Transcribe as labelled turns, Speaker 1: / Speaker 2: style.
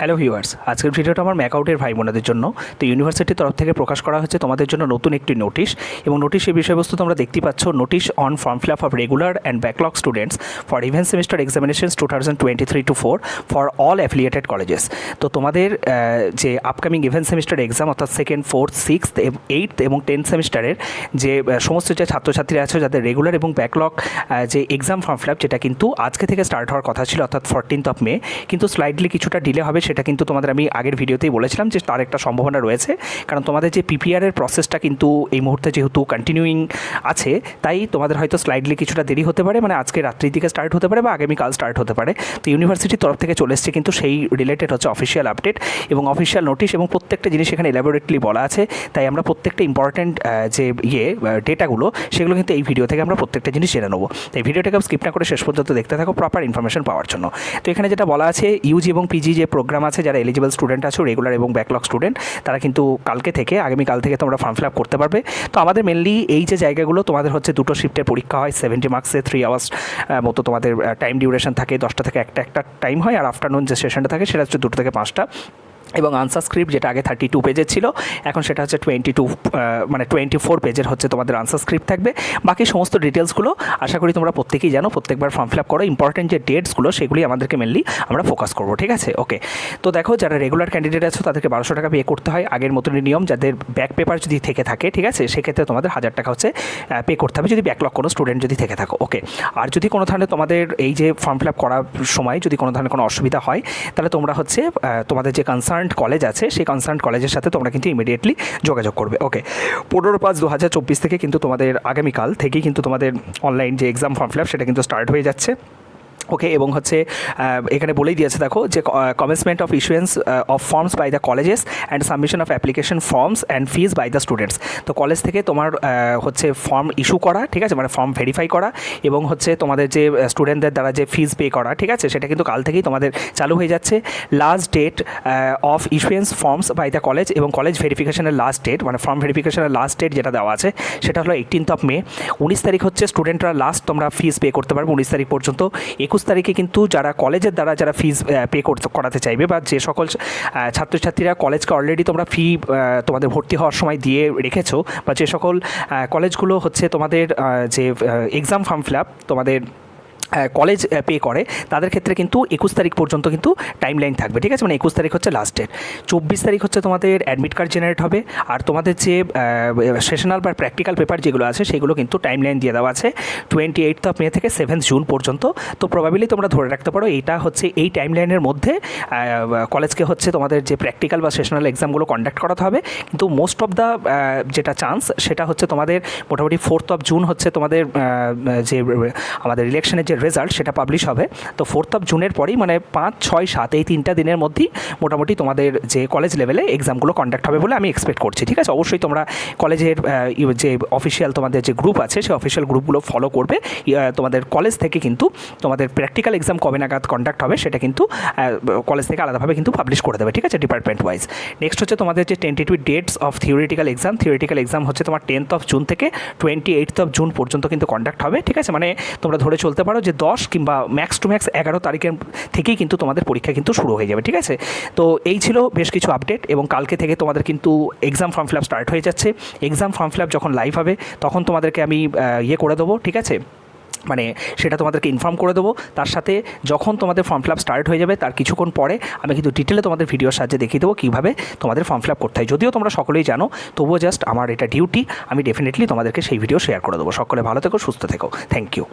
Speaker 1: Hello viewers, আজকের ভিডিওটা আমার ম্যাকআউটের ভাই বোনেদের জন্য। তো ইউনিভার্সিটির তরফ থেকে প্রকাশ করা হচ্ছে তোমাদের জন্য নতুন একটি নোটিশ, এবং নোটিশের বিষয়বস্তু তোমরা দেখতে পাচ্ছ, notice on form fill up of regular and backlog students for event semester examinations 2023-24 for all affiliated colleges. তো তোমাদের যে আপকামিং ইভেন্ট সেমিস্টার এক্সাম অর্থাৎ 2nd, 4th, 6th, 8th এবং 10th সেমিস্টারের যে সমস্ত যে ছাত্রছাত্রীরা আছে যাদের রেগুলার এবং ব্যাকলগ যে এক্সাম ফর্ম ফিল আপ, যেটা কিন্তু আজকে থেকে স্টার্ট হওয়ার কথা ছিল অর্থাৎ 14th মে, কিন্তু স্লাইডলি কিছুটা ডিলে হবে। সেটা কিন্তু তোমাদের আমি আগের ভিডিওতেই বলেছিলাম যে তার একটা সম্ভাবনা রয়েছে, কারণ তোমাদের যে পিপিআরের প্রসেসটা কিন্তু এই মুহূর্তে যেহেতু কন্টিনিউইং আছে, তাই তোমাদের হয়তো স্লাইডলি কিছুটা দেরি হতে পারে, মানে আজকে রাত্রির দিকে স্টার্ট হতে পারে বা আগামীকাল স্টার্ট হতে পারে। তো ইউনিভার্সিটির তরফ থেকে চলে এসছে কিন্তু সেই রিলেটেড হচ্ছে অফিসিয়াল আপডেট এবং অফিসিয়াল নোটিশ, এবং প্রত্যেকটা জিনিস এখানে এলাবোরেটলি বলা আছে। তাই আমরা প্রত্যেকটা ইম্পর্ট্যান্ট যে ডেটাগুলো, সেগুলো কিন্তু এই ভিডিও থেকে আমরা প্রত্যেকটা জিনিস জেনে নেবো। তাই ভিডিওটাকে স্কিপ না করে শেষ পর্যন্ত দেখতে থাকো প্রপার ইনফরমেশন পাওয়ার জন্য। তো এখানে যেটা বলা আছে, ইউজি এবং পিজি যে প্রোগ্রাম আছে, যারা এলিজিবল স্টুডেন্ট আছো, রেগুলার এবং ব্যাকলগ স্টুডেন্ট, তারা কিন্তু কালকে থেকে আগামীকাল থেকে তোমরা ফর্ম ফিল আপ করতে পারবে। তো আমাদের মেনলি এই যে জায়গাগুলো, তোমাদের হচ্ছে দুটো শিফটের পরীক্ষা হয়, 70 মার্কসে 3 আওয়ার্স মতো তোমাদের টাইম ডিউরেশন থাকে, 10টা থেকে একটা টাইম হয়, আর আফটারনুন যে সেশনটা থাকে সেটা হচ্ছে 2 থেকে 5টা। এবং আনসার স্ক্রিপ্ট, যেটা আগে 32 পেজের ছিল, এখন সেটা হচ্ছে 24 পেজের হচ্ছে তোমাদের আনসার স্ক্রিপ্ট থাকবে। বাকি সমস্ত ডিটেলসগুলো আশা করি তোমরা প্রত্যেকেই জানো, প্রত্যেকবার ফর্ম ফিল আপ করো। ইম্পর্টেন্ট যে ডেটসগুলো সেগুলি আমাদেরকে মেনলি আমরা ফোকাস করবো, ঠিক আছে? ওকে, তো দেখো, যারা রেগুলার ক্যান্ডিডেট আছো তাদেরকে 1200 টাকা পে করতে হয়, আগের মতনই নিয়ম। যাদের ব্যাক পেপার যদি থেকে থাকে, ঠিক আছে, সেক্ষেত্রে তোমাদের 1000 টাকা হচ্ছে পে করতে হবে, যদি ব্যাকলগ কোনো স্টুডেন্ট যদি থেকে থাকো। ওকে, আর যদি কোনো ধরনের তোমাদের এই যে ফর্ম ফিল আপ করার সময় যদি কোনো ধরনের কোনো অসুবিধা হয়, তাহলে তোমরা হচ্ছে তোমাদের যে কনসার্ন কলেজ আছে, সেই কনসার্ন কলেজের সাথে তোমরা কিন্তু ইমিডিয়েটলি যোগাযোগ করবে। ওকে, 15/5/2024 থেকে কিন্তু তোমাদের আগামীকাল থেকেই কিন্তু তোমাদের অনলাইন যে এক্সাম ফর্ম ফিল আপ সেটা কিন্তু স্টার্ট হয়ে যাচ্ছে। ওকে, এবং হচ্ছে এখানে বলেই দিয়েছে, দেখো, যে commencement of issuance of forms by the colleges and submission of application forms and fees by the students. তো কলেজ থেকে তোমার হচ্ছে ফর্ম ইস্যু করা, ঠিক আছে, মানে ফর্ম ভেরিফাই করা, এবং হচ্ছে তোমাদের যে স্টুডেন্টদের দ্বারা যে ফিজ পে করা, ঠিক আছে, সেটা কিন্তু কাল থেকেই তোমাদের চালু হয়ে যাচ্ছে। Last date of issuance forms by the college, এবং কলেজ ভেরিফিকেশনের লাস্ট ডেট, মানে ফর্ম ভেরিফিকেশনের লাস্ট ডেট যেটা দেওয়া আছে সেটা হলো 18th মে। 19 তারিখ হচ্ছে স্টুডেন্টরা লাস্ট তোমরা ফিজ পে করতে পারবে, 19 তারিখ পর্যন্ত। 21 তারিখে কিন্তু যারা কলেজের দ্বারা যারা ফিজ পে করাতে চাইবে, বা যে সকল ছাত্রছাত্রীরা কলেজকে অলরেডি তোমরা ফি তোমাদের ভর্তি হওয়ার সময় দিয়ে রেখেছো, বা যে সকল কলেজগুলো হচ্ছে তোমাদের যে এক্সাম ফর্ম ফিল আপ তোমাদের কলেজ পে করে, তাদের ক্ষেত্রে কিন্তু 21 তারিখ পর্যন্ত কিন্তু টাইম লাইন থাকবে, ঠিক আছে, মানে 21 তারিখ হচ্ছে লাস্ট ডেট। 24 তারিখ হচ্ছে তোমাদের অ্যাডমিট কার্ড জেনারেট হবে, আর তোমাদের যে সেশনাল বা প্র্যাকটিক্যাল পেপার যেগুলো আছে সেগুলো কিন্তু টাইম লাইন দিয়ে দেওয়া আছে 28th মে থেকে 7th জুন পর্যন্ত। তো প্রবাবিলি তোমরা ধরে রাখতে পারো এইটা হচ্ছে এই টাইম লাইনের মধ্যে কলেজকে হচ্ছে তোমাদের যে প্র্যাকটিক্যাল বা সেশনাল এক্সামগুলো কন্ডাক্ট করাতে হবে। কিন্তু মোস্ট অফ দ্য যেটা চান্স সেটা হচ্ছে তোমাদের মোটামুটি 4th জুন হচ্ছে তোমাদের যে আমাদের ইলেকশনের যে রেজাল্ট সেটা পাবলিশ হবে। তো 4th জুনের পরেই, মানে 5, 6, 7 এই 3টা দিনের মধ্যেই মোটামুটি তোমাদের যে কলেজ লেভেলে এক্সামগুলো কন্ডাক্ট হবে বলে আমি এক্সপেক্ট করছি, ঠিক আছে? অবশ্যই তোমরা কলেজের যে অফিসিয়াল তোমাদের যে গ্রুপ আছে সেই অফিসিয়াল গ্রুপগুলো ফলো করবে। তোমাদের কলেজ থেকে কিন্তু তোমাদের প্র্যাকটিক্যাল এক্সাম কবে নাগাদ কন্ডাক্ট হবে সেটা কিন্তু কলেজ থেকে আলাদাভাবে কিন্তু পাবলিশ করে দেবে, ঠিক আছে, ডিপার্টমেন্ট ওয়াইজ। নেক্সট হচ্ছে তোমাদের যে tentative dates of theoretical exam হচ্ছে তোমার 10th জুন থেকে 28th জুন পর্যন্ত কিন্তু কন্ডাক্ট হবে, ঠিক আছে? মানে তোমরা ধরে চলতে পারো যে 10 কিংবা ম্যাক্স টু ম্যাক্স 11 তারিখের থেকেই কিন্তু তোমাদের পরীক্ষা কিন্তু শুরু হয়ে যাবে, ঠিক আছে? তো এই ছিল বেশ কিছু আপডেট, এবং কালকে থেকে তোমাদের কিন্তু exam form fill up start হয়ে যাচ্ছে। এক্সাম ফর্ম ফিল আপ যখন লাইভ হবে তখন তোমাদেরকে আমি করে দেবো, ঠিক আছে, মানে সেটা তোমাদেরকে ইনফর্ম করে দেবো। তার সাথে যখন তোমাদের ফর্ম ফিল আপ স্টার্ট হয়ে যাবে তার কিছুক্ষণ পরে আমি কিন্তু ডিটেলে তোমাদের ভিডিওর সাহায্যে দেখিয়ে দেবো কীভাবে তোমাদের ফর্ম ফিল আপ করতে হয়। যদিও তোমরা সকলেই জানো, তবুও জাস্ট আমার এটা ডিউটি, আমি ডেফিনেটলি তোমাদেরকে সেই ভিডিও শেয়ার করে দেবো। সকলে ভালো থেকো, সুস্থ থেকো, থ্যাংক ইউ।